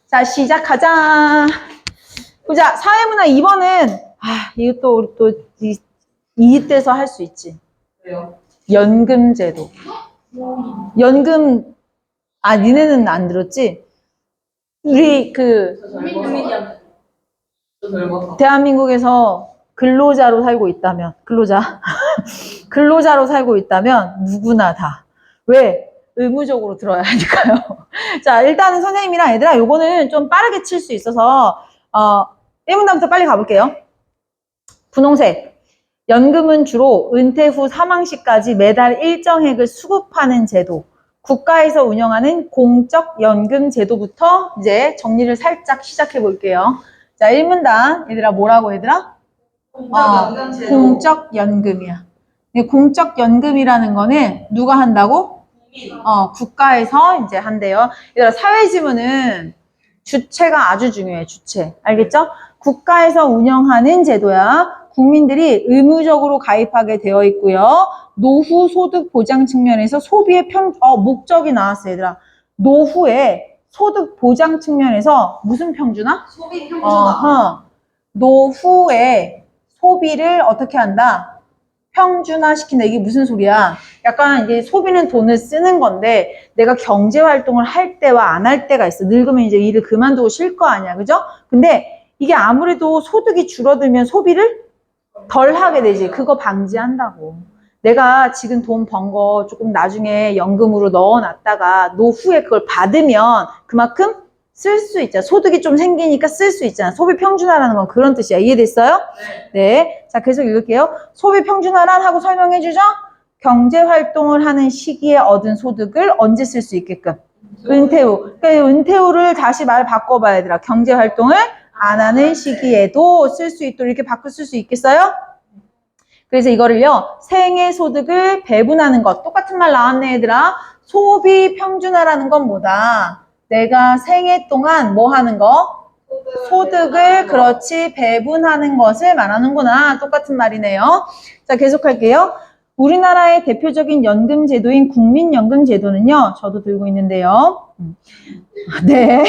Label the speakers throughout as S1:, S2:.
S1: 자, 시작하자. 보자. 사회문화 2번은, 이것도 우리 또, 이때서 할 수 있지.
S2: 왜요?
S1: 연금제도. 연금, 니네는 안 들었지? 우리 대한민국에서 근로자로 살고 있다면, 근로자로 살고 있다면 누구나 다. 왜? 의무적으로 들어야 하니까요. 자, 일단은 선생님이랑 얘들아, 요거는 좀 빠르게 칠 수 있어서, 1문단부터 빨리 가볼게요. 분홍색. 연금은 주로 은퇴 후 사망 시까지 매달 일정액을 수급하는 제도. 국가에서 운영하는 공적 연금 제도부터 이제 정리를 살짝 시작해 볼게요. 자, 1문단. 얘들아, 뭐라고 얘들아? 공적 연금이야. 공적 연금이라는 거는 누가 한다고? 국가에서 이제 한대요. 얘들아, 사회지문은 주체가 아주 중요해, 주체. 알겠죠? 국가에서 운영하는 제도야. 국민들이 의무적으로 가입하게 되어 있고요. 노후 소득 보장 측면에서 소비의 목적이 나왔어, 얘들아. 노후에 소득 보장 측면에서 무슨 평준화?
S2: 소비 평준화.
S1: 노후에 소비를 어떻게 한다? 평준화시킨다. 이게 무슨 소리야? 약간 이제 소비는 돈을 쓰는 건데 내가 경제 활동을 할 때와 안 할 때가 있어. 늙으면 이제 일을 그만두고 쉴 거 아니야. 그죠? 근데 이게 아무래도 소득이 줄어들면 소비를 덜 하게 되지. 그거 방지한다고. 내가 지금 돈 번 거 조금 나중에 연금으로 넣어놨다가 노후에 그걸 받으면 그만큼 쓸 수 있잖아. 소득이 좀 생기니까 쓸 수 있잖아. 소비 평준화라는 건 그런 뜻이야. 이해됐어요? 네. 자, 계속 읽을게요. 소비 평준화란 하고 설명해 주죠. 경제 활동을 하는 시기에 얻은 소득을 언제 쓸 수 있게끔? 은퇴 후. 그러니까 은퇴 후를 다시 말 바꿔봐야 되라. 경제 활동을 안 하는 시기에도 쓸 수 있도록 이렇게 바꿔 쓸 수 있겠어요? 그래서 이거를요, 생애 소득을 배분하는 것. 똑같은 말 나왔네, 얘들아. 소비 평준화라는 건 뭐다? 내가 생애 동안 뭐 하는 거? 소득을 그렇지 배분하는 것을 말하는구나. 똑같은 말이네요. 자, 계속할게요. 우리나라의 대표적인 연금 제도인 국민연금 제도는요. 저도 들고 있는데요. 네.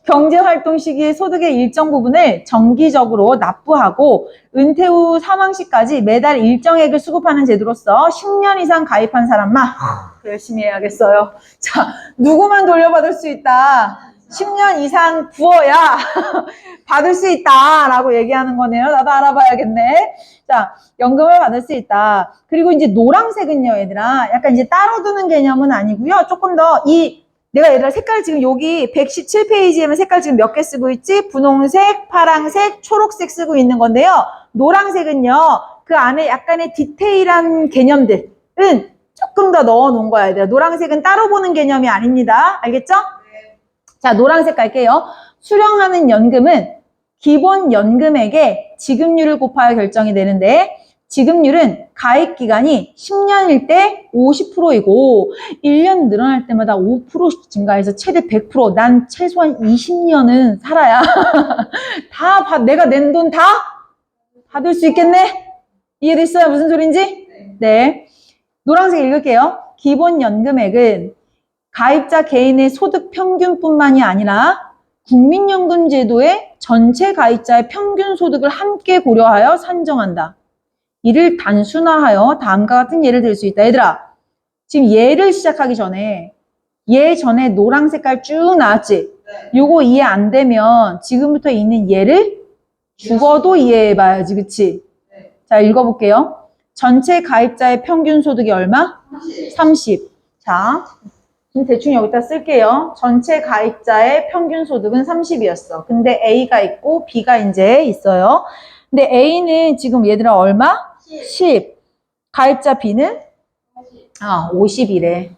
S1: 경제활동 시기에 소득의 일정 부분을 정기적으로 납부하고 은퇴 후 사망 시까지 매달 일정액을 수급하는 제도로서 10년 이상 가입한 사람만 열심히 해야겠어요. 자, 누구만 돌려받을 수 있다. 10년 이상 부어야 받을 수 있다라고 얘기하는 거네요. 나도 알아봐야겠네. 자, 연금을 받을 수 있다. 그리고 이제 노란색은요, 얘들아. 약간 이제 따로 두는 개념은 아니고요. 조금 더 내가 얘들아 색깔 지금 여기 117페이지에는 색깔 지금 몇 개 쓰고 있지? 분홍색, 파랑색, 초록색 쓰고 있는 건데요. 노란색은요. 그 안에 약간의 디테일한 개념들은 조금 더 넣어 놓은 거야, 얘들아. 노란색은 따로 보는 개념이 아닙니다. 알겠죠? 자, 노란색 갈게요. 수령하는 연금은 기본 연금액에 지급률을 곱하여 결정이 되는데 지급률은 가입 기간이 10년일 때 50%이고 1년 늘어날 때마다 5%씩 증가해서 최대 100%. 난 최소한 20년은 살아야 내가 낸 돈 다 받을 수 있겠네? 이해됐어요? 무슨 소린지? 네. 노란색 읽을게요. 기본 연금액은 가입자 개인의 소득 평균뿐만이 아니라 국민연금 제도의 전체 가입자의 평균 소득을 함께 고려하여 산정한다. 이를 단순화하여 다음과 같은 예를 들 수 있다. 얘들아, 지금 예를 시작하기 전에 얘 전에 노랑 색깔 쭉 나왔지? 요거 이해 안 되면 지금부터 있는 예를 죽어도 이해해봐야지. 그치? 자, 읽어볼게요. 전체 가입자의 평균 소득이 얼마? 30. 자, 대충 여기다 쓸게요. 전체 가입자의 평균 소득은 30이었어. 근데 A가 있고 B가 이제 있어요. 근데 A는 지금 얘들아 얼마? 10. 가입자 B는? 50이래.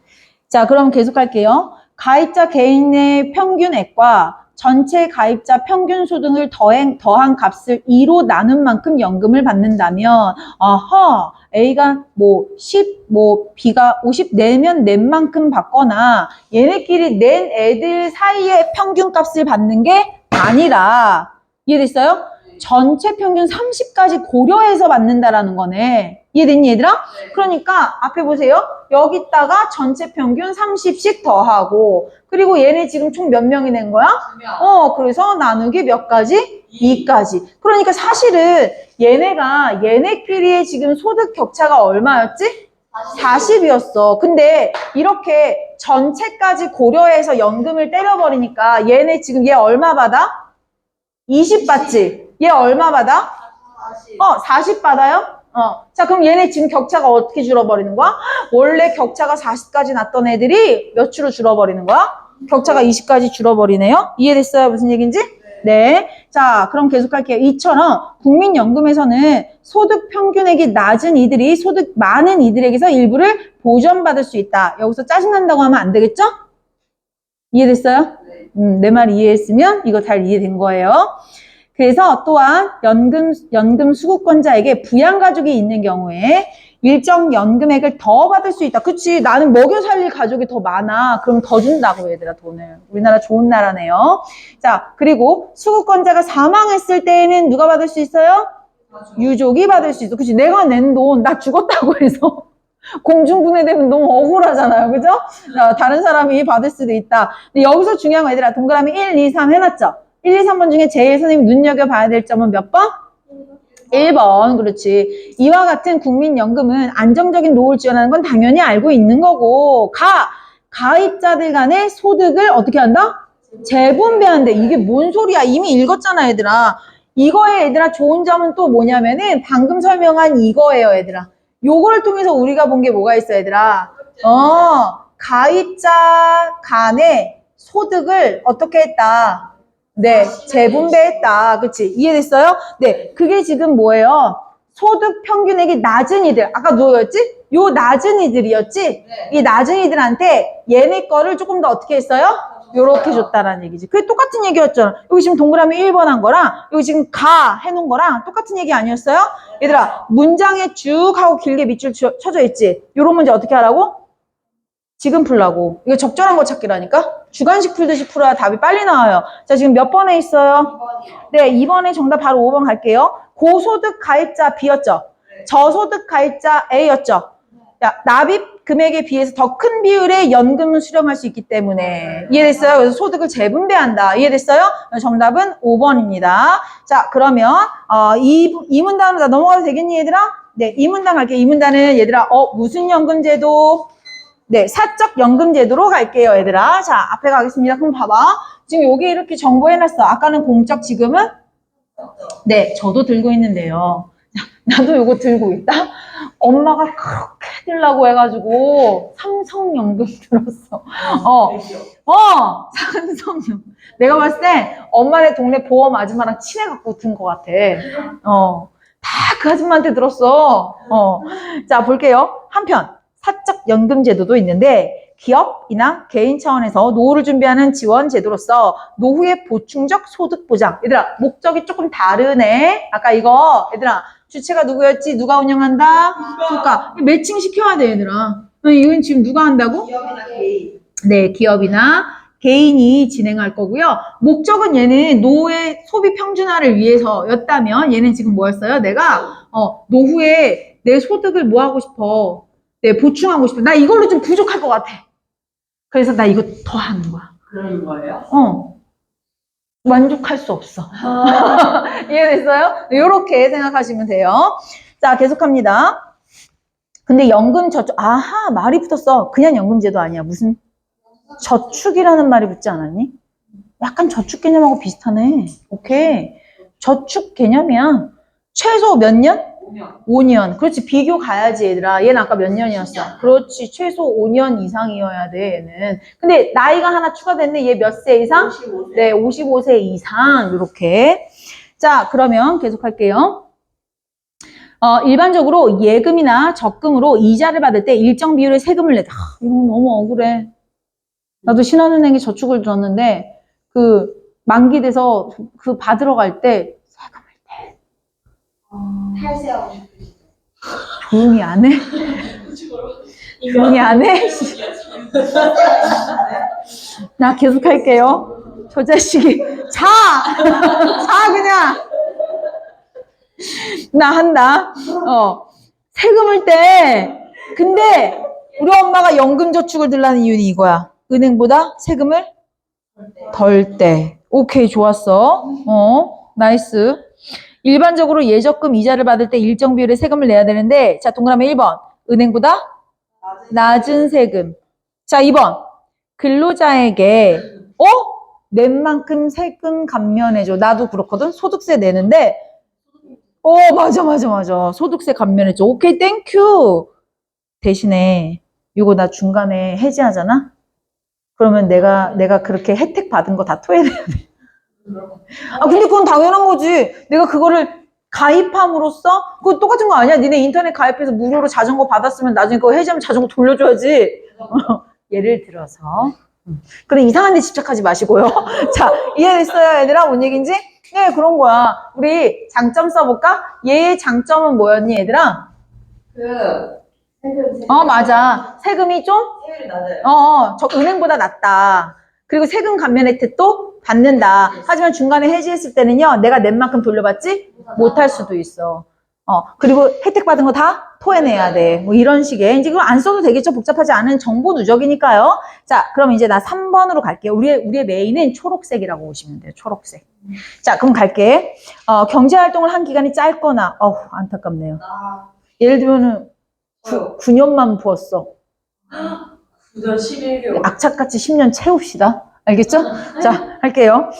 S1: 자, 그럼 계속할게요. 가입자 개인의 평균액과 전체 가입자 평균 소득을 더한 값을 2로 나눈 만큼 연금을 받는다면, A가 10, B가 50 내면 낸 만큼 받거나 얘네끼리 낸 애들 사이의 평균 값을 받는 게 아니라, 이해됐어요? 전체 평균 30까지 고려해서 받는다라는 거네. 이해됐니, 얘들아?
S2: 네.
S1: 그러니까 앞에 보세요. 여기다가 전체 평균 30씩 더하고, 그리고 얘네 지금 총 몇 명이 낸 거야?
S2: 2명.
S1: 그래서 나누기 몇 가지? 2까지. 그러니까 사실은 얘네끼리의 지금 소득 격차가 얼마였지? 40이었어. 근데 이렇게 전체까지 고려해서 연금을 때려버리니까 얘네 지금 얘 얼마 받아? 20 받지? 얘 얼마 받아? 40 받아요? 자, 그럼 얘네 지금 격차가 어떻게 줄어버리는 거야? 원래 격차가 40까지 났던 애들이 몇으로 줄어버리는 거야? 격차가 20까지 줄어버리네요? 이해됐어요? 무슨 얘기인지? 네. 자, 그럼 계속할게요. 이처럼 국민연금에서는 소득 평균액이 낮은 이들이 소득 많은 이들에게서 일부를 보전받을 수 있다. 여기서 짜증난다고 하면 안 되겠죠? 이해됐어요? 내 말 이해했으면 이거 잘 이해된 거예요. 그래서 또한 연금 수급권자에게 부양가족이 있는 경우에 일정 연금액을 더 받을 수 있다. 그치? 나는 먹여 살릴 가족이 더 많아. 그럼 더 준다고 얘들아, 돈을. 우리나라 좋은 나라네요. 자, 그리고 수급권자가 사망했을 때에는 누가 받을 수 있어요? 유족이 받을 수 있어. 그치? 내가 낸 돈, 나 죽었다고 해서 공중분해되면 너무 억울하잖아요. 그죠? 다른 사람이 받을 수도 있다. 근데 여기서 중요한 거 얘들아, 동그라미 1, 2, 3 해놨죠? 1, 2, 3번 중에 제일 선생님이 눈여겨봐야 될 점은 몇 번? 1번. 그렇지. 이와 같은 국민연금은 안정적인 노후를 지원하는 건 당연히 알고 있는 거고, 가입자들 간의 소득을 어떻게 한다? 재분배한대. 이게 뭔 소리야? 이미 읽었잖아, 얘들아. 이거에 얘들아 좋은 점은 또 뭐냐면은 방금 설명한 이거예요, 얘들아. 요거를 통해서 우리가 본 게 뭐가 있어, 얘들아? 가입자 간의 소득을 어떻게 했다? 네, 재분배했다. 그치? 이해됐어요? 네, 그게 지금 뭐예요? 소득 평균액이 낮은 이들. 아까 누구였지? 요 낮은 이들이었지?
S2: 네.
S1: 이 낮은 이들한테 얘네 거를 조금 더 어떻게 했어요? 요렇게 줬다라는 얘기지. 그게 똑같은 얘기였잖아. 여기 지금 동그라미 1번 한 거랑 여기 지금 해놓은 거랑 똑같은 얘기 아니었어요? 얘들아, 문장에 쭉 하고 길게 밑줄 쳐져 있지? 요런 문제 어떻게 하라고? 지금 풀라고. 이거 적절한 거 찾기라니까? 주관식 풀듯이 풀어야 답이 빨리 나와요. 자, 지금 몇 번에 있어요?
S2: 2번이요.
S1: 네, 2번에 정답 바로 5번 갈게요. 고소득 가입자 B였죠?
S2: 네.
S1: 저소득 가입자 A였죠? 야, 납입 금액에 비해서 더 큰 비율의 연금을 수령할 수 있기 때문에. 이해됐어요? 그래서 소득을 재분배한다. 이해됐어요? 정답은 5번입니다. 자, 그러면 이 문단으로 다 넘어가도 되겠니, 얘들아? 네, 이 문단 갈게요. 이 문단은 얘들아, 무슨 연금제도? 네, 사적연금제도로 갈게요, 얘들아. 자, 앞에 가겠습니다. 그럼 봐봐. 지금 여기 이렇게 정보해놨어. 아까는 공적, 지금은? 네, 저도 들고 있는데요. 나도 이거 들고 있다? 엄마가 그렇게 들라고 해가지고 삼성연금 들었어. 삼성연금. 내가 봤을 때 엄마네 동네 보험 아줌마랑 친해갖고 든 것 같아. 다 그 아줌마한테 들었어. 자, 볼게요. 한편 사적연금제도도 있는데 기업이나 개인 차원에서 노후를 준비하는 지원 제도로서 노후의 보충적 소득 보장. 얘들아, 목적이 조금 다르네. 아까 이거 얘들아, 주체가 누구였지? 누가 운영한다? 그러니까 매칭 시켜야 돼, 얘들아. 이건 지금 누가 한다고?
S2: 기업이나 개인.
S1: 네, 기업이나 개인이 진행할 거고요. 목적은 얘는 노후의 소비 평준화를 위해서였다면 얘는 지금 뭐였어요? 내가 노후에 내 소득을 뭐 하고 싶어? 네, 보충하고 싶어. 나 이걸로 좀 부족할 것 같아. 그래서 나 이거 더 하는 거야.
S2: 그런 거예요?
S1: 만족할 수 없어. 이해됐어요? 이렇게 생각하시면 돼요. 자, 계속합니다. 근데 연금 저축, 말이 붙었어. 그냥 연금제도 아니야. 무슨 저축이라는 말이 붙지 않았니? 약간 저축 개념하고 비슷하네. 오케이. 저축 개념이야. 최소 몇 년? 5년. 그렇지. 비교 가야지, 얘들아. 얘는 아까 몇 년이었어? 그렇지. 최소 5년 이상이어야 돼, 얘는. 근데 나이가 하나 추가됐네. 얘 몇 세 이상?
S2: 55세.
S1: 네, 55세 이상. 이렇게. 자, 그러면 계속할게요. 일반적으로 예금이나 적금으로 이자를 받을 때 일정 비율의 세금을 내다. 이건 너무 억울해. 나도 신한은행에 저축을 들었는데, 만기돼서 받으러 갈 때 세금을 내.
S2: 탈세하고 싶으시죠?
S1: 조용히 안 해? 조용히 안 해? 나 계속 할게요. 저 자식이. 자, 그냥. 나 한다. 세금을 떼. 근데 우리 엄마가 연금저축을 들라는 이유는 이거야. 은행보다 세금을 덜 떼. 오케이, 좋았어. 나이스. 일반적으로 예적금 이자를 받을 때 일정 비율의 세금을 내야 되는데, 자, 동그라미 1번. 은행보다 낮은 세금. 자, 2번. 근로자에게, 낸 만큼 세금 감면해줘. 나도 그렇거든. 소득세 내는데, 맞아. 소득세 감면해줘. 오케이, 땡큐. 대신에, 이거 나 중간에 해지하잖아? 그러면 내가 그렇게 혜택 받은 거 다 토해내야 돼. 근데 그건 당연한 거지. 내가 그거를 가입함으로써, 그거 똑같은 거 아니야? 니네 인터넷 가입해서 무료로 자전거 받았으면 나중에 그거 해지하면 자전거 돌려줘야지. 예를 들어서. 그래, 이상한 데 집착하지 마시고요. 자, 이해됐어요, 얘들아? 뭔 얘기인지? 네, 그런 거야. 우리 장점 써볼까? 얘의 장점은 뭐였니, 얘들아?
S2: 세금.
S1: 맞아. 세금이 좀?
S2: 세율이 낮아요.
S1: 저 은행보다 낮다. 그리고 세금 감면 혜택도 받는다. 하지만 중간에 해지했을 때는요, 내가 낸 만큼 돌려받지 못할 수도 있어. 그리고 혜택 받은 거 다 토해내야 돼. 뭐 이런 식의. 이제 이거 안 써도 되겠죠? 복잡하지 않은 정보 누적이니까요. 자, 그럼 이제 나 3번으로 갈게요. 우리의 메인은 초록색이라고 보시면 돼요. 초록색. 자, 그럼 갈게. 경제활동을 한 기간이 짧거나, 안타깝네요. 예를 들면은 9년만 부었어.
S2: 9년 11개월.
S1: 악착같이 10년 채웁시다. 알겠죠? 자, 할게요.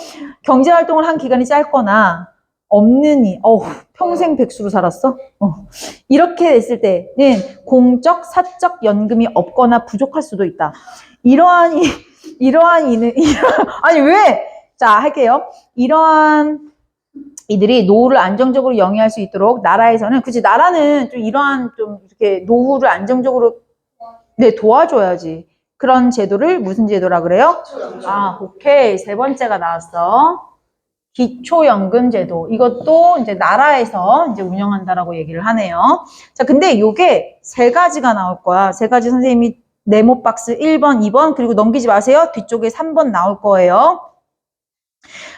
S1: 경제활동을 한 기간이 짧거나 없느니, 평생 백수로 살았어? 이렇게 됐을 때는 공적, 사적 연금이 없거나 부족할 수도 있다. 아니, 왜? 자, 할게요. 이러한 이들이 노후를 안정적으로 영위할 수 있도록 나라에서는, 그치, 나라는 좀 이러한 좀 이렇게 노후를 안정적으로 도와줘야지. 그런 제도를 무슨 제도라 그래요? 오케이. 세 번째가 나왔어. 기초연금제도. 이것도 이제 나라에서 이제 운영한다라고 얘기를 하네요. 자, 근데 요게 세 가지가 나올 거야. 세 가지 선생님이 네모 박스 1번, 2번, 그리고 넘기지 마세요. 뒤쪽에 3번 나올 거예요.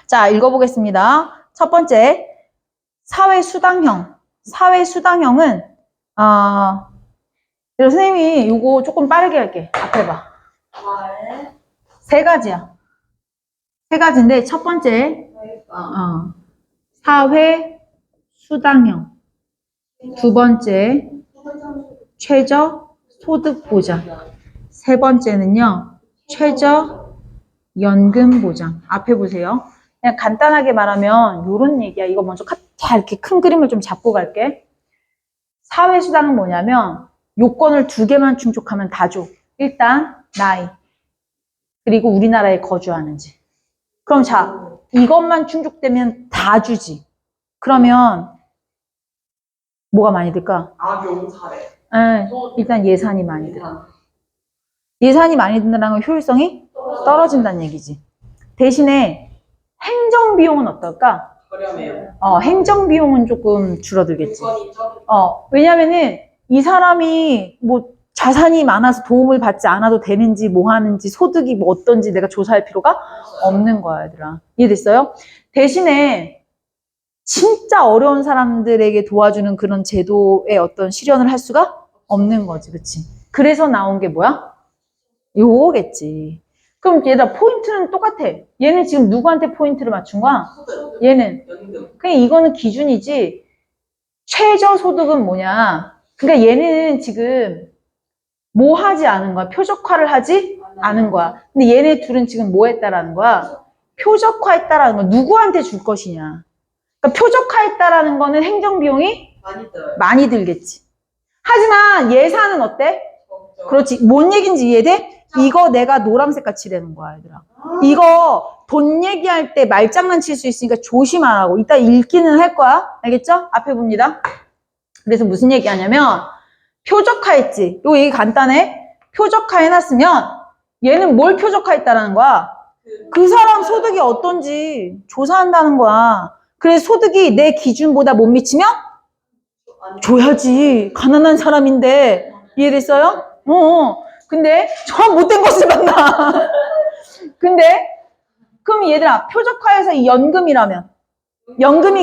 S1: 자, 읽어보겠습니다. 첫 번째, 사회수당형. 사회수당형은, 선생님이 요거 조금 빠르게 할게. 앞에 봐. 세 가지야. 세 가지인데, 첫 번째, 사회수당형. 두 번째, 최저소득보장. 세 번째는요, 최저연금보장. 앞에 보세요. 그냥 간단하게 말하면 요런 얘기야. 이거 먼저 다 이렇게 큰 그림을 좀 잡고 갈게. 사회수당은 뭐냐면 요건을 2개만 충족하면 다 줘. 일단 나이, 그리고 우리나라에 거주하는지. 그럼 자, 이것만 충족되면 다 주지. 그러면 뭐가 많이 들까?
S2: 악용 사례.
S1: 일단 예산이 많이 들어. 예산이 많이 든다는 건 효율성이 떨어진다는 얘기지. 대신에 행정비용은 어떨까?
S2: 저렴해요.
S1: 행정비용은 조금 줄어들겠지.
S2: 물건이 적은.
S1: 왜냐면은 이 사람이 뭐 자산이 많아서 도움을 받지 않아도 되는지 뭐 하는지 소득이 뭐 어떤지 내가 조사할 필요가 없는 거야, 얘들아. 이해됐어요? 대신에 진짜 어려운 사람들에게 도와주는 그런 제도의 어떤 실현을 할 수가 없는 거지, 그치? 그래서 나온 게 뭐야? 요거겠지. 그럼 얘들아, 포인트는 똑같아. 얘는 지금 누구한테 포인트를 맞춘 거야?
S2: 소득.
S1: 얘는.
S2: 연금.
S1: 그냥 이거는 기준이지. 최저소득은 뭐냐? 그러니까 얘는 지금 뭐 하지 않은 거야? 표적화를 하지 않은 거야. 근데 얘네 둘은 지금 뭐 했다라는 거야? 표적화했다라는 거야. 누구한테 줄 것이냐? 그러니까 표적화했다라는 거는 행정비용이
S2: 많이 들어요.
S1: 많이 들겠지. 하지만 예산은 어때?
S2: 적죠.
S1: 그렇지. 뭔 얘기인지 이해돼? 이거 내가 노란색 같이 되는 거야, 얘들아. 이거 돈 얘기할 때 말장난 칠 수 있으니까 조심하라고. 이따 읽기는 할 거야. 알겠죠? 앞에 봅니다. 그래서 무슨 얘기 하냐면, 표적화했지. 요 얘기 간단해. 표적화 해놨으면, 얘는 뭘 표적화했다라는 거야? 그 사람 소득이 어떤지 조사한다는 거야. 그래서 소득이 내 기준보다 못 미치면 줘야지. 가난한 사람인데. 이해됐어요? 근데 저 못된 것을 만나. 근데 그럼 얘들아, 표적화해서 이 연금이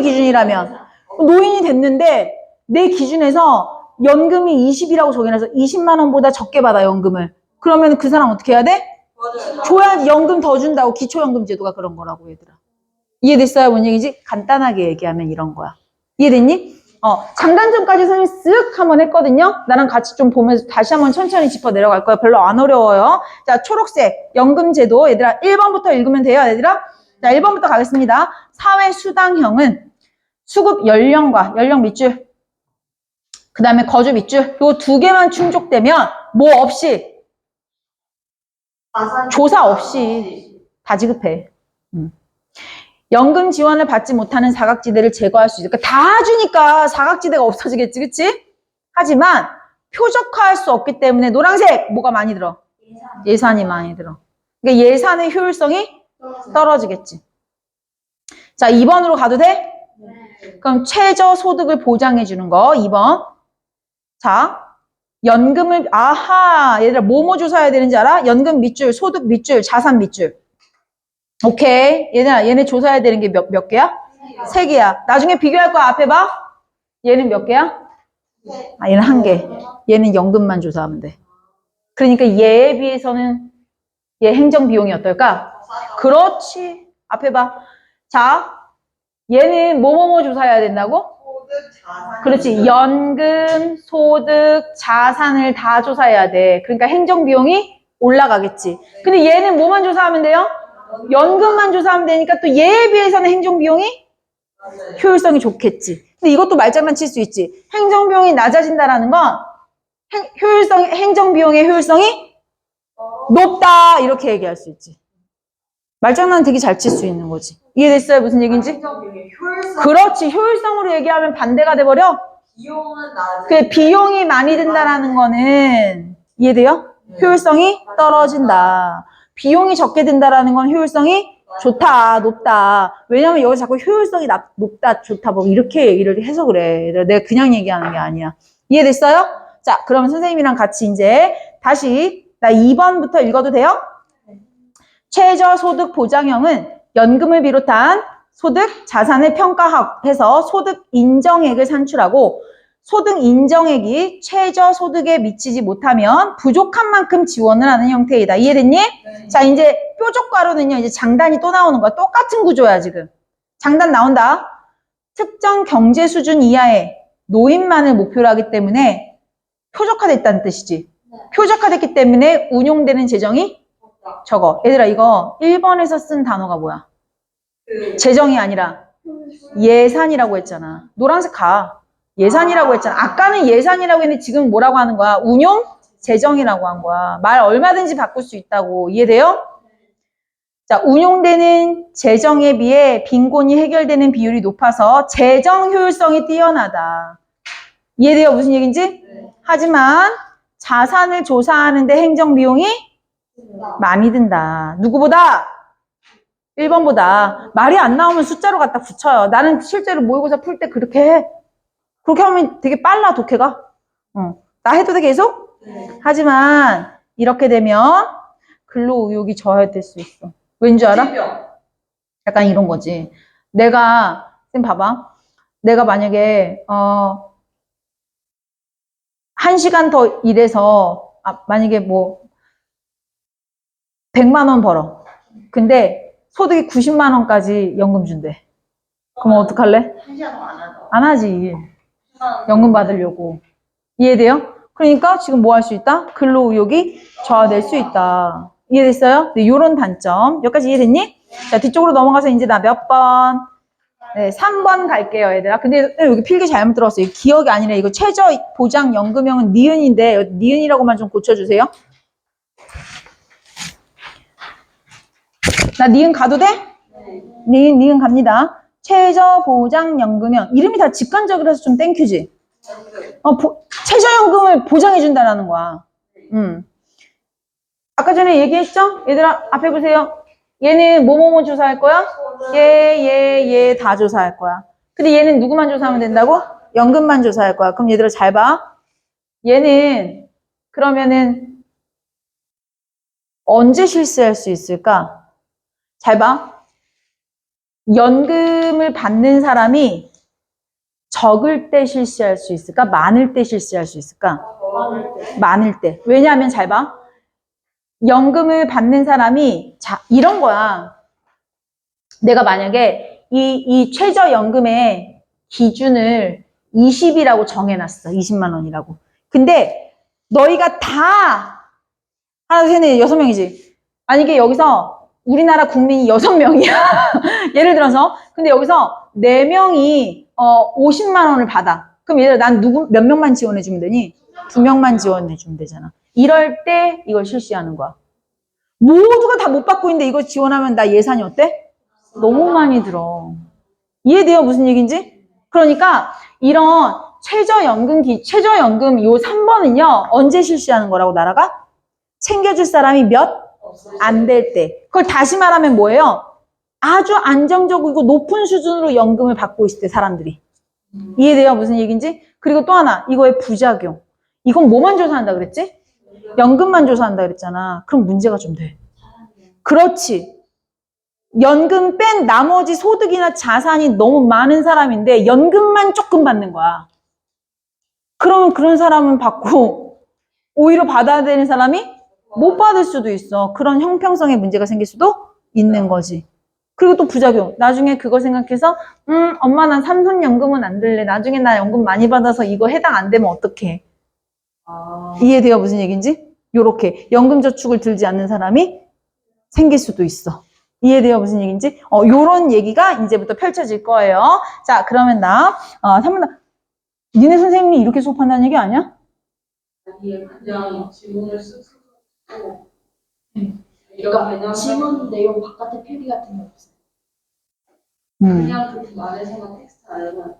S1: 기준이라면 노인이 됐는데 내 기준에서 연금이 20이라고 정해놔서 20만 원보다 적게 받아 연금을. 그러면 그 사람 어떻게 해야 돼?
S2: 맞아요.
S1: 줘야지 연금 더 준다고. 기초연금 제도가 그런 거라고 얘들아. 이해됐어요? 뭔 얘기지? 간단하게 얘기하면 이런 거야. 이해됐니? 장단점까지 선생님 쓱 한번 했거든요. 나랑 같이 좀 보면서 다시 한번 천천히 짚어 내려갈 거야. 별로 안 어려워요. 자, 초록색 연금제도 얘들아 1번부터 읽으면 돼요, 얘들아. 자, 1번부터 가겠습니다. 사회수당형은 수급 연령과 연령 밑줄, 그 다음에 거주 밑줄, 요 두 개만 충족되면 뭐 없이, 조사 없이 다 지급해. 연금 지원을 받지 못하는 사각지대를 제거할 수 있어. 그러니까 다 주니까 사각지대가 없어지겠지, 그치? 하지만 표적화할 수 없기 때문에 노란색 뭐가 많이 들어? 예산이 많이 들어. 그러니까 예산의 효율성이 떨어지겠지. 자, 2번으로 가도 돼? 그럼 최저 소득을 보장해 주는 거 2번. 자, 연금을 얘들아 뭐뭐 조사해야 되는지 알아? 연금 밑줄, 소득 밑줄, 자산 밑줄. 오케이. 얘들아, 얘네 조사해야 되는 게 몇 개야? 3개야. 나중에 비교할 거야. 앞에 봐. 얘는 몇 개야? 얘는 1개. 얘는 연금만 조사하면 돼. 그러니까 얘에 비해서는 얘 행정 비용이 어떨까? 그렇지. 앞에 봐. 자, 얘는 뭐뭐뭐 조사해야 된다고? 그렇지. 연금, 소득, 자산을 다 조사해야 돼. 그러니까 행정 비용이 올라가겠지. 근데 얘는 뭐만 조사하면 돼요? 연금만 조사하면 되니까 또 얘에 비해서는 행정 비용이 효율성이 좋겠지. 근데 이것도 말장난 칠 수 있지. 행정 비용이 낮아진다라는 건 행정 비용의 효율성이 높다 이렇게 얘기할 수 있지. 말장난 되게 잘 칠 수 있는 거지. 이해됐어요? 무슨 얘기인지? 그렇지. 효율성으로 얘기하면 반대가 돼버려.
S2: 비용은 낮은.
S1: 그 비용이 많이 든다라는 거는 이해돼요? 효율성이 떨어진다. 비용이 적게 든다라는 건 효율성이 좋다, 높다. 왜냐면 여기 자꾸 효율성이 높다, 좋다, 뭐 이렇게 얘기를 해서 그래. 내가 그냥 얘기하는 게 아니야. 이해됐어요? 자, 그러면 선생님이랑 같이 이제 다시 나 2번부터 읽어도 돼요? 최저소득 보장형은 연금을 비롯한 소득, 자산을 평가해서 소득 인정액을 산출하고 소득 인정액이 최저소득에 미치지 못하면 부족한 만큼 지원을 하는 형태이다. 이해됐니?
S2: 네.
S1: 자, 이제 뾰족가로는요, 이제 장단이 또 나오는 거야. 똑같은 구조야, 지금. 장단 나온다. 특정 경제 수준 이하의 노인만을 목표로 하기 때문에 표적화됐다는 뜻이지. 표적화됐기 때문에 운용되는 재정이 적어. 얘들아, 이거 1번에서 쓴 단어가 뭐야? 재정이 아니라 예산이라고 했잖아. 노란색 가. 예산이라고 했잖아. 아까는 예산이라고 했는데 지금 뭐라고 하는 거야? 운용? 재정이라고 한 거야. 말 얼마든지 바꿀 수 있다고. 이해돼요? 자, 운용되는 재정에 비해 빈곤이 해결되는 비율이 높아서 재정 효율성이 뛰어나다. 이해돼요? 무슨 얘기인지?
S2: 네.
S1: 하지만 자산을 조사하는데 행정 비용이 많이 든다. 누구보다? 1번보다. 말이 안 나오면 숫자로 갖다 붙여요. 나는 실제로 모의고사 풀 때 그렇게 해. 그렇게 하면 되게 빨라, 독해가. 나 해도 돼, 계속?
S2: 네.
S1: 하지만 이렇게 되면 근로의욕이 저하될 수 있어. 왠지 알아? 약간 이런 거지. 쌤 봐봐. 내가 만약에 1시간 더 일해서 만약에 뭐 100만 원 벌어. 근데 소득이 90만 원까지 연금 준대. 그럼 어떡할래?
S2: 1시간 안 하죠.
S1: 안 하지. 연금 받으려고. 이해돼요? 그러니까 지금 뭐 할 수 있다? 근로의욕이 저하될 수 있다. 이해됐어요? 네, 요런 단점. 여기까지 이해됐니? 자, 뒤쪽으로 넘어가서 이제 나 몇 번? 네, 3번 갈게요, 얘들아. 근데 여기 필기 잘못 들었어요. 기억이 아니라 이거 최저 보장 연금형은 니은인데, 니은이라고만 좀 고쳐주세요. 나 니은 가도 돼? 네. 니은 갑니다. 최저 보장 연금형. 이름이 다 직관적이라서 좀 땡큐지? 최저연금을 보장해준다는 거야. 아까 전에 얘기했죠? 얘들아, 앞에 보세요. 얘는 뭐뭐뭐 조사할 거야? 얘 다 조사할 거야. 근데 얘는 누구만 조사하면 된다고? 연금만 조사할 거야. 그럼 얘들아 잘 봐. 얘는 그러면은 언제 실시할 수 있을까? 잘 봐. 연금을 받는 사람이 적을 때 실시할 수 있을까? 많을 때 실시할 수 있을까? 많을 때. 왜냐하면 잘 봐. 연금을 받는 사람이 이런 거야. 내가 만약에 이 최저연금의 기준을 20이라고 정해놨어. 20만 원이라고. 근데 너희가 다 하나, 둘, 셋, 넷, 6명이지. 만약에 여기서 우리나라 국민이 6명이야. 예를 들어서. 근데 여기서 4명이 50만 원을 받아. 그럼 얘들아, 난 몇 명만 지원해주면 되니? 2명만 지원해주면 되잖아. 이럴 때 이걸 실시하는 거야. 모두가 다 못 받고 있는데 이거 지원하면 나 예산이 어때? 너무 많이 들어. 이해돼요? 무슨 얘기인지? 그러니까 이런 최저연금 요 3번은요, 언제 실시하는 거라고 나라가? 챙겨줄 사람이 몇? 안 될 때. 그걸 다시 말하면 뭐예요? 아주 안정적이고 높은 수준으로 연금을 받고 있을 때 사람들이. 이해돼요? 무슨 얘기인지? 그리고 또 하나, 이거의 부작용. 이건 뭐만 조사한다 그랬지? 연금만 조사한다 그랬잖아. 그럼 문제가 좀 돼. 그렇지. 연금 뺀 나머지 소득이나 자산이 너무 많은 사람인데 연금만 조금 받는 거야. 그러면 그런 사람은 받고 오히려 받아야 되는 사람이 못 받을 수도 있어. 그런 형평성의 문제가 생길 수도 있는 거지. 그리고 또 부작용. 나중에 그거 생각해서 엄마 난 삼손연금은 안 들래. 나중에 나 연금 많이 받아서 이거 해당 안 되면 어떡해. 이해돼요? 무슨 얘기인지? 요렇게 연금저축을 들지 않는 사람이 생길 수도 있어. 이해돼요? 무슨 얘기인지? 요런 얘기가 이제부터 펼쳐질 거예요. 자, 그러면 3번 니네 선생님이 이렇게 수업한다는 얘기 아니야?
S2: 아니 그냥 지문을 쓰고
S3: 그러니까 지문 내용 바깥에 필기 같은 거 없어요.
S2: 그냥 그 안에서만 텍스트 안에만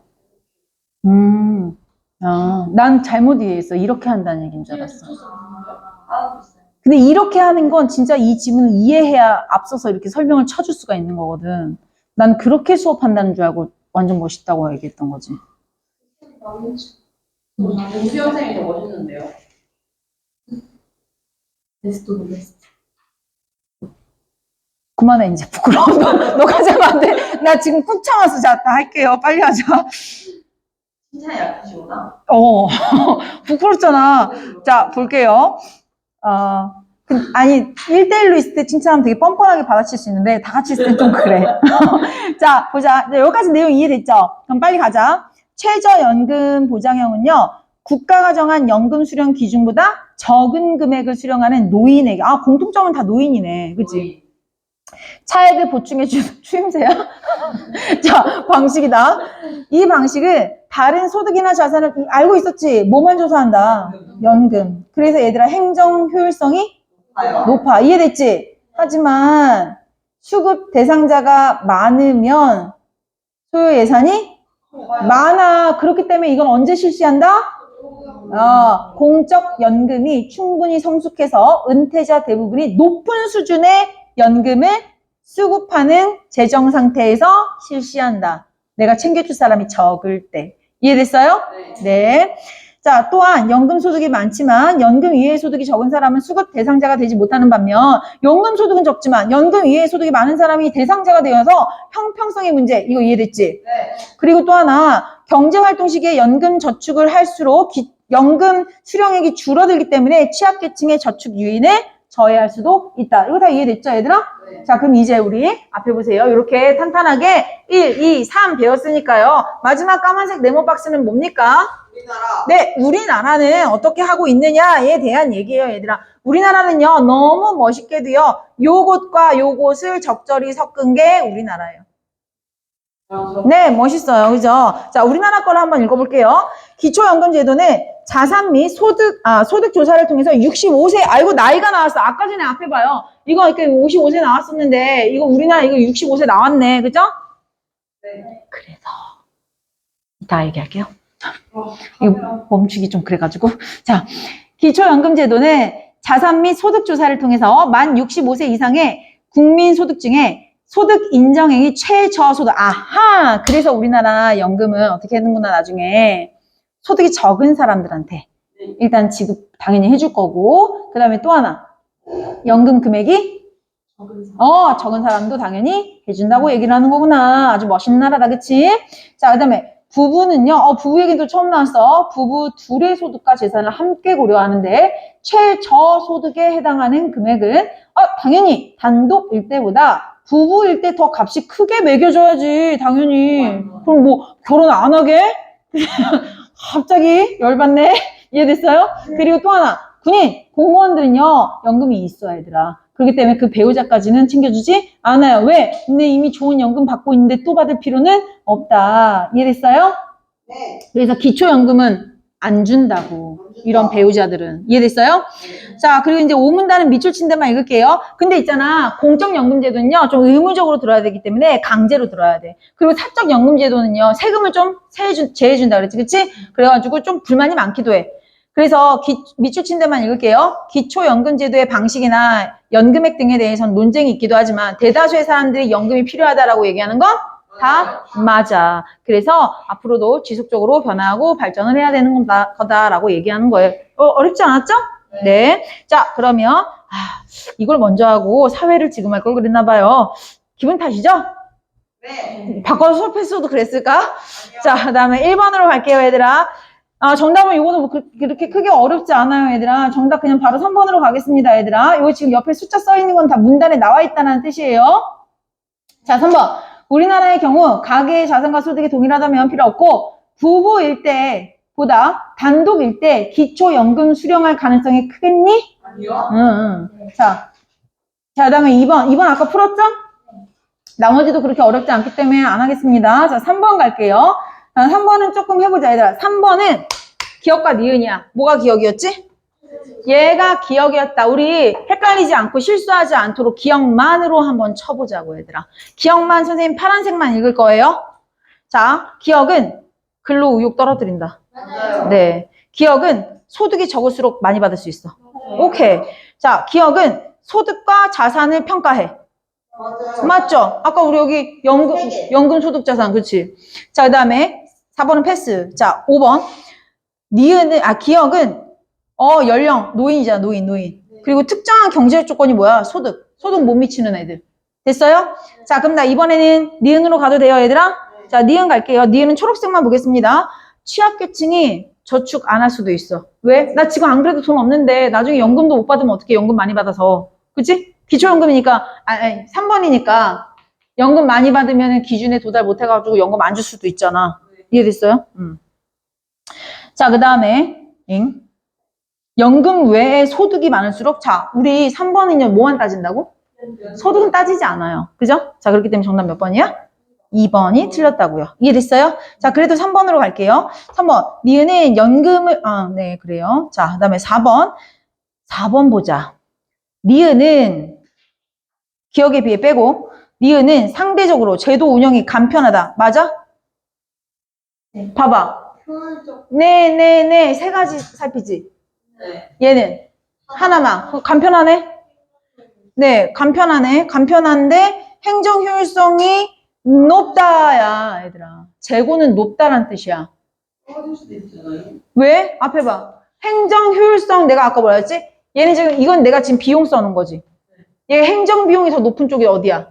S1: 난 잘못 이해했어. 이렇게 한다는 얘기인 줄 알았어.
S2: 알아봤어요.
S1: 근데 이렇게 하는 건 진짜 이 지문을 이해해야 앞서서 이렇게 설명을 쳐줄 수가 있는 거거든. 난 그렇게 수업한다는 줄 알고 완전 멋있다고 얘기했던 거지.
S2: 우수 선생님이 더 멋있는데요.
S3: 베스트 베스트.
S1: 그만해 이제 부끄러워. 너 가자면 안 돼. 나 지금 꾹 참았어. 자, 다 할게요. 빨리 하자.
S2: 칭찬이 약하시구나.
S1: 부끄럽잖아. 자, 볼게요. 아니, 1대1로 있을 때 칭찬하면 되게 뻔뻔하게 받아칠 수 있는데, 다 같이 있을 땐 좀 그래. 자, 보자. 여기까지 내용 이해됐죠? 그럼 빨리 가자. 최저연금 보장형은요, 국가가 정한 연금 수령 기준보다 적은 금액을 수령하는 노인에게, 공통점은 다 노인이네. 그치? 차액을 보충해 주는 추임새야? 자, 방식이다. 이 방식은 다른 소득이나 자산을 알고 있었지? 뭐만 조사한다? 연금. 그래서 얘들아 행정 효율성이 높아. 이해됐지? 하지만 수급 대상자가 많으면 소요 예산이 많아. 그렇기 때문에 이건 언제 실시한다? 공적 연금이 충분히 성숙해서 은퇴자 대부분이 높은 수준의 연금을 수급하는 재정 상태에서 실시한다. 내가 챙겨줄 사람이 적을 때. 이해됐어요? 네. 자, 또한 연금 소득이 많지만 연금 이외의 소득이 적은 사람은 수급 대상자가 되지 못하는 반면 연금 소득은 적지만 연금 이외의 소득이 많은 사람이 대상자가 되어서 형평성의 문제. 이거 이해됐지?
S2: 네.
S1: 그리고 또 하나 경제활동 시기에 연금 저축을 할수록 연금 수령액이 줄어들기 때문에 취약계층의 저축 유인을 저해할 수도 있다. 이거 다 이해됐죠, 얘들아?
S2: 네.
S1: 자, 그럼 이제 우리 앞에 보세요. 이렇게 탄탄하게 1, 2, 3 배웠으니까요. 마지막 까만색 네모 박스는 뭡니까?
S2: 우리나라.
S1: 네, 우리나라는 어떻게 하고 있느냐에 대한 얘기예요, 얘들아. 우리나라는요, 너무 멋있게도요, 요것과 요것을 적절히 섞은 게 우리나라예요. 네, 멋있어요. 그죠? 자, 우리나라 거를 한번 읽어볼게요. 기초연금제도는 자산 및 소득 조사를 통해서 65세, 아이고, 나이가 나왔어. 아까 전에 앞에 봐요. 이거 이렇게 55세 나왔었는데, 이거 우리나라 이거 65세 나왔네. 그죠?
S2: 네.
S1: 그래서, 이따 얘기할게요. 이거 멈추기 좀 그래가지고. 자, 기초연금제도는 자산 및 소득 조사를 통해서 만 65세 이상의 국민 소득 중에 소득 인정액이 최저소득. 아하! 그래서 우리나라 연금은 어떻게 하는구나, 나중에. 소득이 적은 사람들한테 일단 지급 당연히 해줄 거고, 그 다음에 또 하나. 연금 금액이 적은 사람도 당연히 해준다고 얘기를 하는 거구나. 아주 멋있는 나라다, 그치? 자, 그 다음에 부부는요, 부부 얘기도 처음 나왔어. 부부 둘의 소득과 재산을 함께 고려하는데, 최저소득에 해당하는 금액은, 당연히 단독일 때보다 부부일 때 더 값이 크게 매겨져야지, 당연히. 그럼 뭐, 결혼 안 하게? 갑자기 열받네? 이해됐어요? 그리고 또 하나, 군인, 공무원들은요, 연금이 있어, 얘들아. 그렇기 때문에 그 배우자까지는 챙겨주지 않아요. 왜? 근데 이미 좋은 연금 받고 있는데 또 받을 필요는 없다. 이해됐어요?
S2: 네.
S1: 그래서 기초연금은 안 준다고. 이런 배우자들은. 이해됐어요? 자, 그리고 이제 오문단은 밑줄 친 데만 읽을게요. 근데 있잖아, 공적연금제도는요, 좀 의무적으로 들어야 되기 때문에 강제로 들어야 돼. 그리고 사적연금제도는요, 세금을 좀 제해준다 그랬지, 그치? 그래가지고 좀 불만이 많기도 해. 그래서 밑줄 친 데만 읽을게요. 기초연금제도의 방식이나 연금액 등에 대해서는 논쟁이 있기도 하지만 대다수의 사람들이 연금이 필요하다라고 얘기하는 건 다 맞아. 그래서 앞으로도 지속적으로 변화하고 발전을 해야 되는 거다라고 얘기하는 거예요. 어렵지 않았죠? 네. 자, 그러면 이걸 먼저 하고 사회를 지금 할 걸 그랬나 봐요. 기분 탓이죠?
S2: 네.
S1: 바꿔서 수업했어도 그랬을까? 자, 그다음에 1번으로 갈게요, 얘들아. 정답은 이거는 뭐 그렇게 크게 어렵지 않아요, 얘들아. 정답 그냥 바로 3번으로 가겠습니다, 얘들아. 이거 지금 옆에 숫자 써 있는 건 다 문단에 나와 있다는 뜻이에요. 자, 3번. 우리나라의 경우 가계의 자산과 소득이 동일하다면 필요 없고 부부일 때보다 단독일 때 기초연금 수령할 가능성이 크겠니?
S2: 아니요.
S1: 응. 자, 그다음에 2번. 2번 아까 풀었죠? 나머지도 그렇게 어렵지 않기 때문에 안 하겠습니다. 자, 3번 갈게요. 3번은 조금 해보자, 얘들아. 3번은 기억과 니은이야. 뭐가 기억이었지? 얘가 기억이었다. 우리 헷갈리지 않고 실수하지 않도록 기억만으로 한번 쳐보자고, 얘들아. 기억만 선생님 파란색만 읽을 거예요. 자, 기억은 근로의욕 떨어뜨린다.
S2: 맞아요.
S1: 네. 기억은 소득이 적을수록 많이 받을 수 있어. 오케이. 자, 기억은 소득과 자산을 평가해.
S2: 맞아요.
S1: 맞죠? 아까 우리 여기 연금 소득 자산, 그치? 자, 그 다음에 4번은 패스. 자, 5번. 기억은 연령, 노인이잖아, 노인. 그리고 특정한 경제 조건이 뭐야? 소득 못 미치는 애들. 됐어요? 자, 그럼 나 이번에는 니은으로 가도 돼요, 얘들아? 자, 니은 갈게요. 니은은 초록색만 보겠습니다. 취약계층이 저축 안 할 수도 있어. 왜? 나 지금 안 그래도 돈 없는데 나중에 연금도 못 받으면 어떡해? 연금 많이 받아서. 그치? 기초연금이니까, 3번이니까 연금 많이 받으면 기준에 도달 못 해가지고 연금 안 줄 수도 있잖아. 이해됐어요? 자, 그 다음에 연금 외에 소득이 많을수록, 자, 우리 3번은요, 뭐만 따진다고? 소득은 따지지 않아요. 그죠? 자, 그렇기 때문에 정답 몇 번이야? 2번이 틀렸다고요. 이해됐어요? 자, 그래도 3번으로 갈게요. 3번. 니은은 연금을, 네, 그래요. 자, 그 다음에 4번. 4번 보자. 니은은 기억에 비해 빼고, 니은은 상대적으로 제도 운영이 간편하다. 맞아?
S3: 네.
S1: 봐봐.
S2: 효율적.
S1: 네. 세 가지 살피지.
S2: 네.
S1: 얘는 하나만. 간편하네? 네, 간편하네. 간편한데 행정 효율성이 높다야, 얘들아. 재고는 높다란 뜻이야.
S2: 떨어질 수도 있잖아요.
S1: 왜? 앞에 봐. 행정 효율성, 내가 아까 뭐라 했지? 얘는 지금, 이건 내가 지금 비용 써놓은 거지. 얘 행정 비용이 더 높은 쪽이 어디야?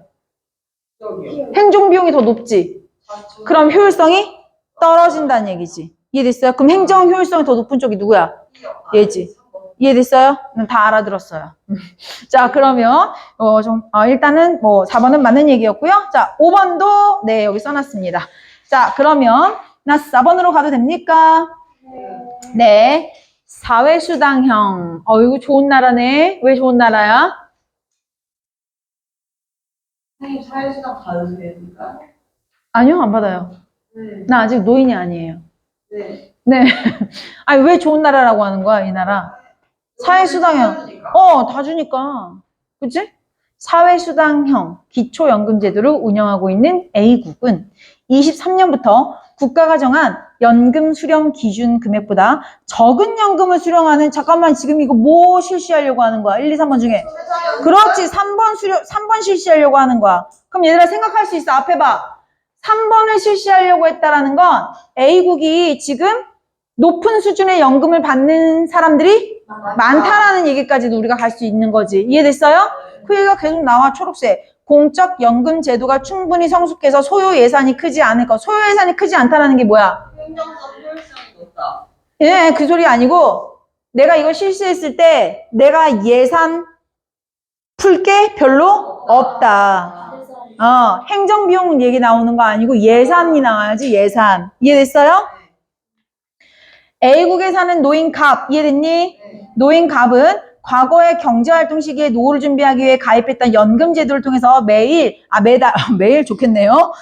S2: 여기요.
S1: 행정 비용이 더 높지? 그럼 효율성이 떨어진다는 얘기지. 이해됐어요? 그럼 행정 효율성이 더 높은 쪽이 누구야? 얘지. 이해됐어요? 다 알아들었어요. 자, 그러면 일단은 4번은 맞는 얘기였고요. 자, 5번도 네, 여기 써놨습니다. 자, 그러면 나 4번으로 가도 됩니까? 네. 사회수당형. 이거 좋은 나라네. 왜 좋은 나라야?
S2: 선생님 사회수당 받으세요? 됩니까?
S1: 아니요, 안 받아요.
S2: 네.
S1: 나 아직 노인이 아니에요.
S2: 네.
S1: 네. 아니, 왜 좋은 나라라고 하는 거야, 이 나라? 사회수당형. 다 주니까. 그치? 사회수당형 기초연금제도를 운영하고 있는 A국은 23년부터 국가가 정한 연금 수령 기준 금액보다 적은 연금을 수령하는, 잠깐만, 지금 이거 뭐 실시하려고 하는 거야? 1, 2, 3번 중에. 그렇지, 3번 실시하려고 하는 거야. 그럼 얘들아 생각할 수 있어. 앞에 봐. 3번을 실시하려고 했다라는 건 A국이 지금 높은 수준의 연금을 받는 사람들이 많다라는 얘기까지도 우리가 갈 수 있는 거지. 이해됐어요? 그 얘기가 계속 나와, 초록색. 공적 연금 제도가 충분히 성숙해서 소요 예산이 크지 않을 것. 소요 예산이 크지 않다는 게 뭐야?
S2: 행정적 효율성이 높다.
S1: 예, 그 소리 아니고 내가 이거 실시했을 때 내가 예산 풀 게 별로 없다. 행정비용 얘기 나오는 거 아니고 예산이 나와야지, 예산. 이해됐어요? A국에 사는 노인갑, 이해됐니?
S2: 네.
S1: 노인갑은 과거의 경제활동 시기에 노후를 준비하기 위해 가입했던 연금 제도를 통해서 매달 좋겠네요.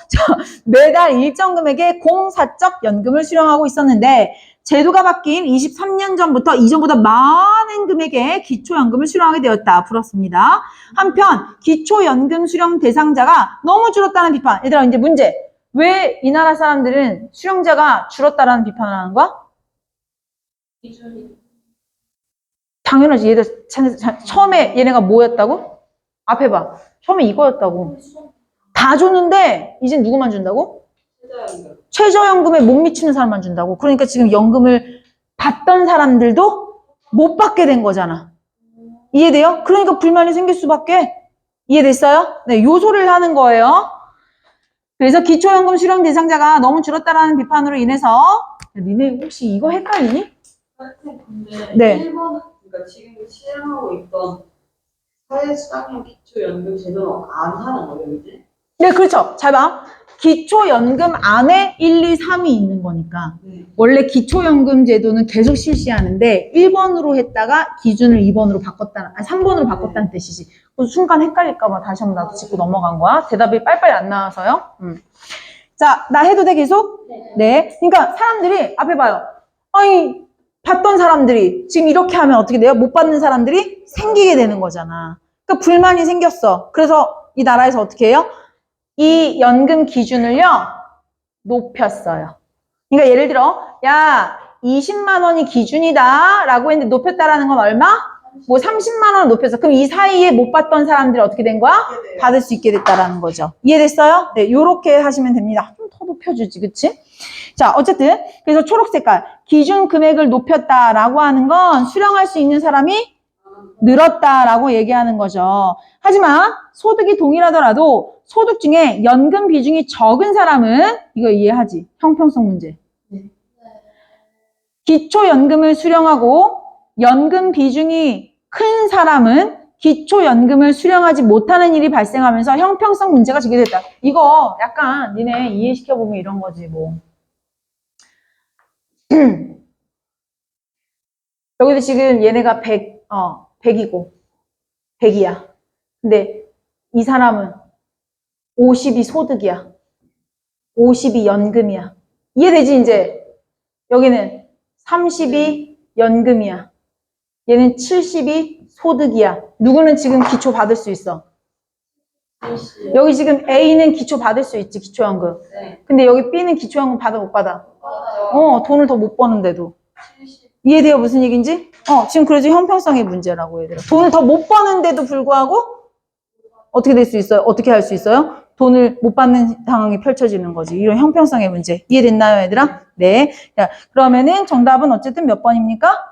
S1: 매달 일정 금액의 공사적 연금을 수령하고 있었는데, 제도가 바뀐 23년 전부터 이전보다 많은 금액의 기초연금을 수령하게 되었다. 부럽습니다. 한편 기초연금 수령 대상자가 너무 줄었다는 비판. 얘들아, 이제 문제. 왜 이 나라 사람들은 수령자가 줄었다라는 비판을 하는 거야?
S3: 기준이
S1: 당연하지. 얘들 처음에 얘네가 뭐였다고? 앞에 봐. 처음에 이거였다고. 다 줬는데 이젠 누구만 준다고?
S2: 최저연금.
S1: 최저연금에 못 미치는 사람만 준다고. 그러니까 지금 연금을 받던 사람들도 못 받게 된 거잖아. 이해돼요? 그러니까 불만이 생길 수밖에. 이해됐어요? 네, 요 소리를 하는 거예요. 그래서 기초연금 수령 대상자가 너무 줄었다라는 비판으로 인해서, 니네 혹시 이거 헷갈리니?
S2: 선생님, 근데
S1: 네.
S2: 1번, 그러니까 지금 실행하고 있던 사회수당형 기초연금 제도는 안 하는 거예요, 이제?
S1: 네, 그렇죠. 잘 봐. 기초연금 안에 1, 2, 3이 있는 거니까.
S2: 네.
S1: 원래 기초연금 제도는 계속 실시하는데 1번으로 했다가 기준을 2번으로 바꿨다는, 3번으로 바꿨다는 뜻이지. 그래서 순간 헷갈릴까봐 다시 한번 나도 짚고 넘어간 거야. 대답이 빨리빨리 안 나와서요. 자, 나 해도 돼, 계속? 네. 그러니까 사람들이, 앞에 봐요. 아니, 받던 사람들이 지금 이렇게 하면 어떻게 돼요? 못 받는 사람들이 생기게 되는 거잖아. 그러니까 불만이 생겼어. 그래서 이 나라에서 어떻게 해요? 이 연금 기준을요, 높였어요. 그러니까 예를 들어, 야, 20만 원이 기준이다 라고 했는데 높였다라는 건 얼마? 뭐 30만 원을 높였어. 그럼 이 사이에 못 받던 사람들이 어떻게 된 거야? 받을 수 있게 됐다라는 거죠. 이해됐어요? 네, 요렇게 하시면 됩니다. 좀 더 높여주지, 그치? 자, 어쨌든 그래서 초록 색깔 기준 금액을 높였다라고 하는 건 수령할 수 있는 사람이 늘었다라고 얘기하는 거죠. 하지만 소득이 동일하더라도 소득 중에 연금 비중이 적은 사람은 이거 이해하지? 형평성 문제. 기초연금을 수령하고 연금 비중이 큰 사람은 기초연금을 수령하지 못하는 일이 발생하면서 형평성 문제가 제기됐다. 이거 약간 니네 이해시켜보면 이런 거지 뭐. 여기도 지금 얘네가 100이고 100이야. 근데 이 사람은 50이 소득이야. 50이 연금이야. 이해되지 이제? 여기는 30이 연금이야. 얘는 70이 소득이야. 누구는 지금 기초 받을 수 있어? 여기 지금 A는 기초 받을 수 있지, 기초연금.
S2: 네.
S1: 근데 여기 B는 기초연금 받아 못 받아?
S2: 맞아요.
S1: 돈을 더 못 버는데도.
S2: 70.
S1: 이해돼요? 무슨 얘기인지? 지금 그래서 형평성의 문제라고 얘들아. 돈을 더 못 버는데도 불구하고 어떻게 될 수 있어요? 어떻게 할 수 있어요? 돈을 못 받는 상황이 펼쳐지는 거지. 이런 형평성의 문제. 이해됐나요, 얘들아? 네. 자, 그러면은 정답은 어쨌든 몇 번입니까?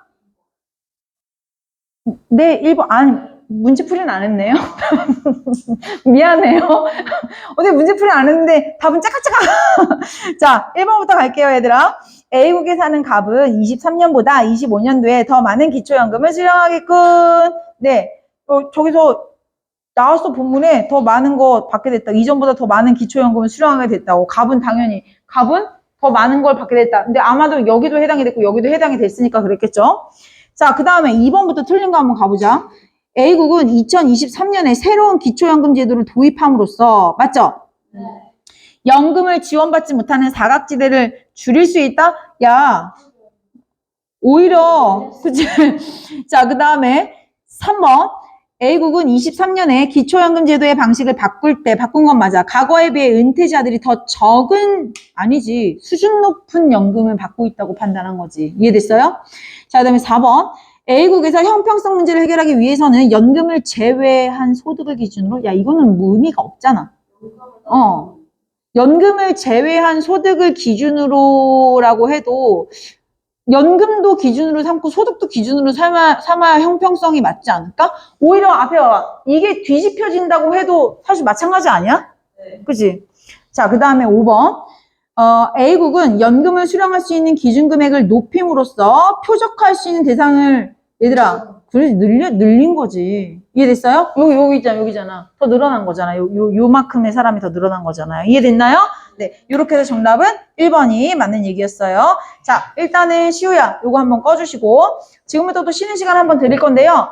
S1: 네, 1번. 아니, 문제풀이는 안 했네요. 미안해요. 어제 문제풀이 안 했는데 답은 짜깍짜깍. 자, 1번부터 갈게요, 얘들아. A국에 사는 갑은 23년보다 25년도에 더 많은 기초연금을 수령하겠군. 네, 저기서 나왔어, 본문에 더 많은 거 받게 됐다. 이전보다 더 많은 기초연금을 수령하게 됐다고. 갑은 당연히, 갑은 더 많은 걸 받게 됐다. 근데 아마도 여기도 해당이 됐고 여기도 해당이 됐으니까 그랬겠죠. 자, 그 다음에 2번부터 틀린 거 한번 가보자. A국은 2023년에 새로운 기초연금 제도를 도입함으로써, 맞죠?
S3: 네.
S1: 연금을 지원받지 못하는 사각지대를 줄일 수 있다? 야, 오히려, 그치? 자, 그 다음에 3번. A국은 23년에 기초연금 제도의 방식을 바꾼 건 맞아. 과거에 비해 은퇴자들이 더 적은, 아니지, 수준 높은 연금을 받고 있다고 판단한 거지. 이해됐어요? 자, 그 다음에 4번. A국에서 형평성 문제를 해결하기 위해서는 연금을 제외한 소득을 기준으로, 야, 이거는 뭐 의미가 없잖아. 연금을 제외한 소득을 기준으로라고 해도 연금도 기준으로 삼고 소득도 기준으로 삼아야 형평성이 맞지 않을까? 오히려 앞에 봐봐. 이게 뒤집혀진다고 해도 사실 마찬가지 아니야?
S2: 네.
S1: 그치? 자, 그 다음에 5번. A국은 연금을 수령할 수 있는 기준금액을 높임으로써 표적화할 수 있는 대상을, 얘들아, 그래, 늘린 거지. 이해됐어요? 여기잖아. 더 늘어난 거잖아. 요만큼의 사람이 더 늘어난 거잖아요. 이해됐나요? 네. 이렇게 해서 정답은 1번이 맞는 얘기였어요. 자, 일단은 시우야, 요거 한번 꺼주시고, 지금부터 또 쉬는 시간 한번 드릴 건데요.